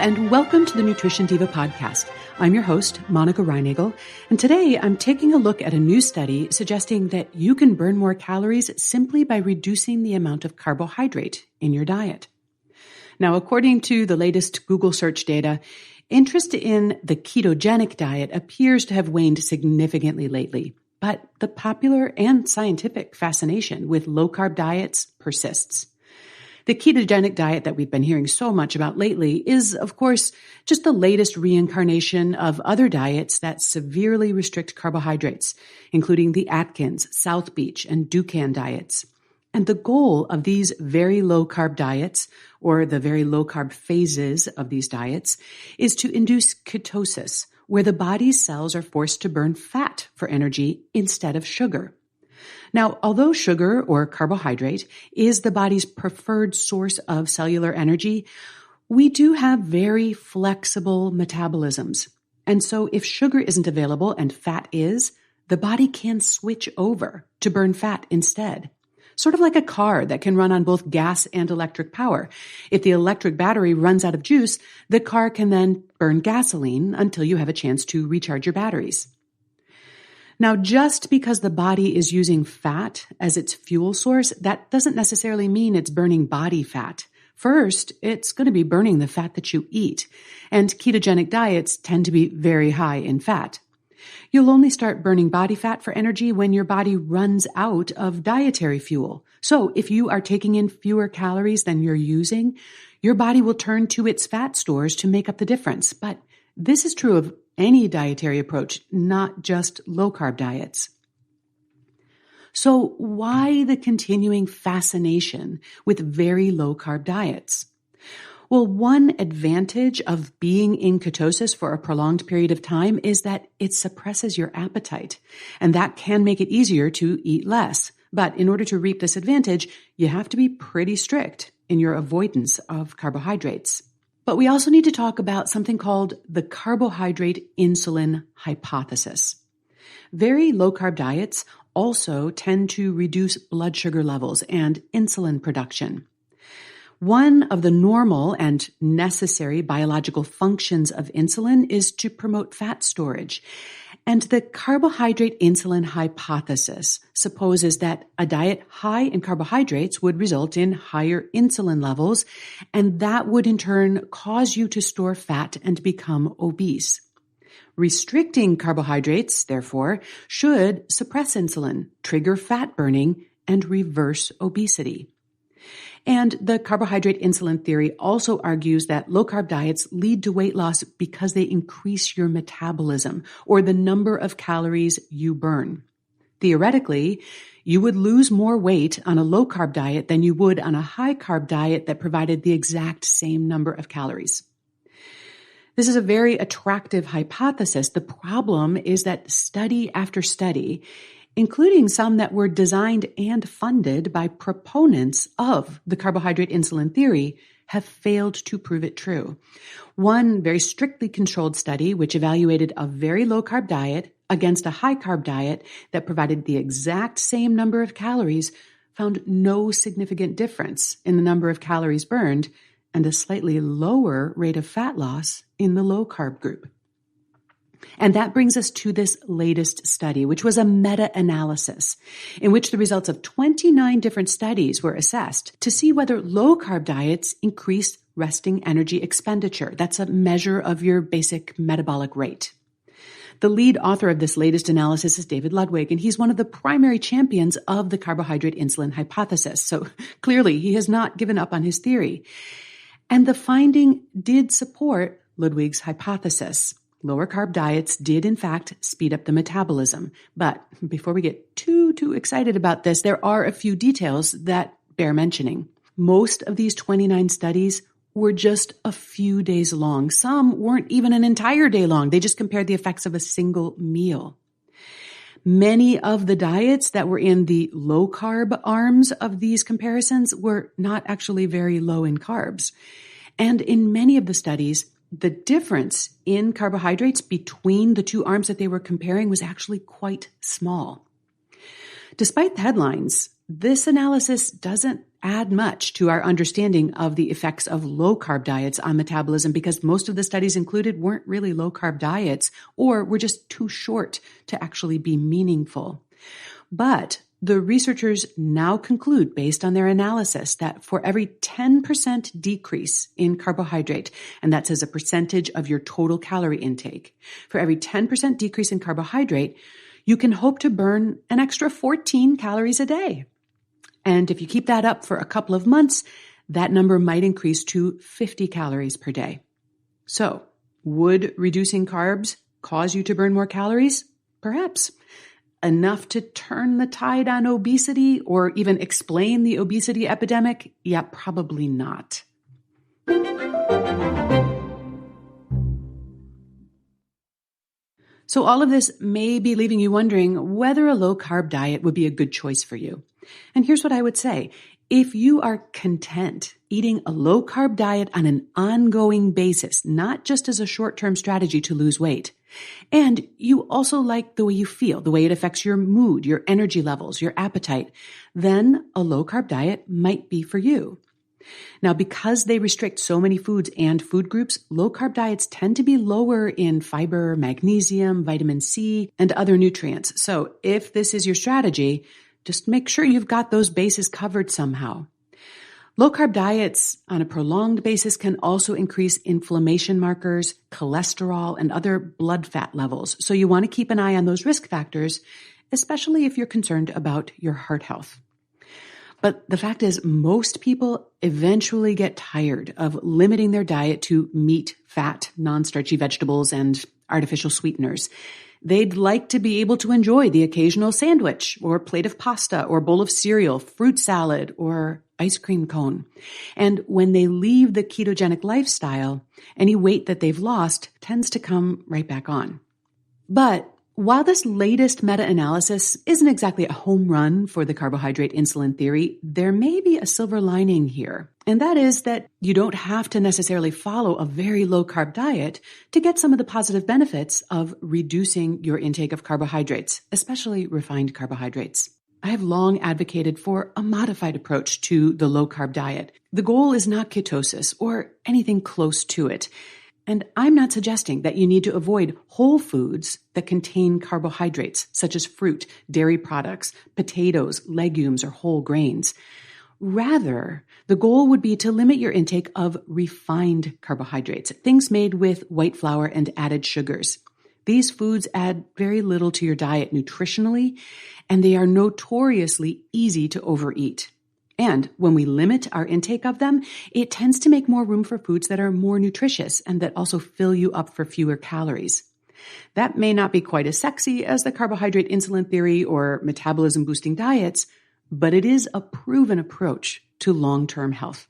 and welcome to the Nutrition Diva podcast. I'm your host, Monica Reinagel, and today I'm taking a look at a new study suggesting that you can burn more calories simply by reducing the amount of carbohydrate in your diet. Now, according to the latest Google search data, interest in the ketogenic diet appears to have waned significantly lately, but the popular and scientific fascination with low-carb diets persists. The ketogenic diet that we've been hearing so much about lately is, of course, just the latest reincarnation of other diets that severely restrict carbohydrates, including the Atkins, South Beach, and Dukan diets. And the goal of these very low-carb diets, or the very low-carb phases of these diets, is to induce ketosis, where the body's cells are forced to burn fat for energy instead of sugar. Now, although sugar or carbohydrate is the body's preferred source of cellular energy, we do have very flexible metabolisms. And so if sugar isn't available and fat is, the body can switch over to burn fat instead. Sort of like a car that can run on both gas and electric power. If the electric battery runs out of juice, the car can then burn gasoline until you have a chance to recharge your batteries. Now, just because the body is using fat as its fuel source, that doesn't necessarily mean it's burning body fat. First, it's going to be burning the fat that you eat, and ketogenic diets tend to be very high in fat. You'll only start burning body fat for energy when your body runs out of dietary fuel. So if you are taking in fewer calories than you're using, your body will turn to its fat stores to make up the difference. But this is true of any dietary approach, not just low-carb diets. So why the continuing fascination with very low-carb diets? Well, one advantage of being in ketosis for a prolonged period of time is that it suppresses your appetite, and that can make it easier to eat less. But in order to reap this advantage, you have to be pretty strict in your avoidance of carbohydrates. But we also need to talk about something called the carbohydrate insulin hypothesis. Very low-carb diets also tend to reduce blood sugar levels and insulin production. One of the normal and necessary biological functions of insulin is to promote fat storage. And the carbohydrate insulin hypothesis supposes that a diet high in carbohydrates would result in higher insulin levels, and that would in turn cause you to store fat and become obese. Restricting carbohydrates, therefore, should suppress insulin, trigger fat burning, and reverse obesity. And the carbohydrate insulin theory also argues that low-carb diets lead to weight loss because they increase your metabolism, or the number of calories you burn. Theoretically, you would lose more weight on a low-carb diet than you would on a high-carb diet that provided the exact same number of calories. This is a very attractive hypothesis. The problem is that study after study, including some that were designed and funded by proponents of the carbohydrate insulin theory, have failed to prove it true. One very strictly controlled study, which evaluated a very low-carb diet against a high-carb diet that provided the exact same number of calories, found no significant difference in the number of calories burned and a slightly lower rate of fat loss in the low-carb group. And that brings us to this latest study, which was a meta-analysis in which the results of 29 different studies were assessed to see whether low-carb diets increase resting energy expenditure. That's a measure of your basic metabolic rate. The lead author of this latest analysis is David Ludwig, and he's one of the primary champions of the carbohydrate insulin hypothesis. So clearly, he has not given up on his theory. And the finding did support Ludwig's hypothesis. Lower carb diets did, in fact, speed up the metabolism. But before we get too excited about this, there are a few details that bear mentioning. Most of these 29 studies were just a few days long. Some weren't even an entire day long. They just compared the effects of a single meal. Many of the diets that were in the low-carb arms of these comparisons were not actually very low in carbs. And in many of the studies, the difference in carbohydrates between the two arms that they were comparing was actually quite small. Despite the headlines, this analysis doesn't add much to our understanding of the effects of low-carb diets on metabolism because most of the studies included weren't really low-carb diets or were just too short to actually be meaningful. But the researchers now conclude, based on their analysis, that for every 10% decrease in carbohydrate, and that's as a percentage of your total calorie intake, for every 10% decrease in carbohydrate, you can hope to burn an extra 14 calories a day. And if you keep that up for a couple of months, that number might increase to 50 calories per day. So, would reducing carbs cause you to burn more calories? Perhaps. Enough to turn the tide on obesity or even explain the obesity epidemic? Yeah, probably not. So all of this may be leaving you wondering whether a low-carb diet would be a good choice for you. And here's what I would say. If you are content eating a low-carb diet on an ongoing basis, not just as a short-term strategy to lose weight, and you also like the way you feel, the way it affects your mood, your energy levels, your appetite, then a low-carb diet might be for you. Now, because they restrict so many foods and food groups, low-carb diets tend to be lower in fiber, magnesium, vitamin C, and other nutrients. So if this is your strategy, just make sure you've got those bases covered somehow. Low-carb diets on a prolonged basis can also increase inflammation markers, cholesterol, and other blood fat levels. So you want to keep an eye on those risk factors, especially if you're concerned about your heart health. But the fact is, most people eventually get tired of limiting their diet to meat, fat, non-starchy vegetables, and artificial sweeteners. They'd like to be able to enjoy the occasional sandwich or plate of pasta or bowl of cereal, fruit salad, or ice cream cone. And when they leave the ketogenic lifestyle, any weight that they've lost tends to come right back on. But while this latest meta-analysis isn't exactly a home run for the carbohydrate insulin theory, there may be a silver lining here. And that is that you don't have to necessarily follow a very low-carb diet to get some of the positive benefits of reducing your intake of carbohydrates, especially refined carbohydrates. I have long advocated for a modified approach to the low-carb diet. The goal is not ketosis or anything close to it. And I'm not suggesting that you need to avoid whole foods that contain carbohydrates, such as fruit, dairy products, potatoes, legumes, or whole grains. Rather, the goal would be to limit your intake of refined carbohydrates, things made with white flour and added sugars. These foods add very little to your diet nutritionally, and they are notoriously easy to overeat. And when we limit our intake of them, it tends to make more room for foods that are more nutritious and that also fill you up for fewer calories. That may not be quite as sexy as the carbohydrate insulin theory or metabolism boosting diets, but it is a proven approach to long-term health.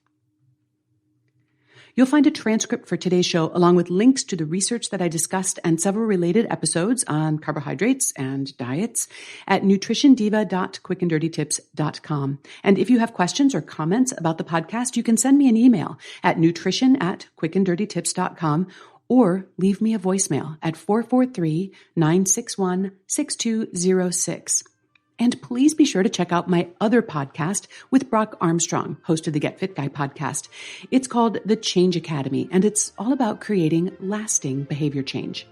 You'll find a transcript for today's show along with links to the research that I discussed and several related episodes on carbohydrates and diets at nutritiondiva.quickanddirtytips.com. And if you have questions or comments about the podcast, you can send me an email at nutrition@quickanddirtytips.com or leave me a voicemail at 443-961-6206. And please be sure to check out my other podcast with Brock Armstrong, host of the Get Fit Guy podcast. It's called The Change Academy, and it's all about creating lasting behavior change.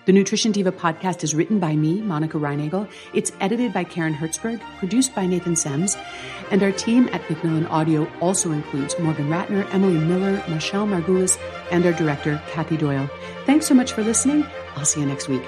The Nutrition Diva podcast is written by me, Monica Reinagel. It's edited by Karen Hertzberg, produced by Nathan Sems, and our team at Macmillan Audio also includes Morgan Ratner, Emily Miller, Michelle Margulis, and our director, Kathy Doyle. Thanks so much for listening. I'll see you next week.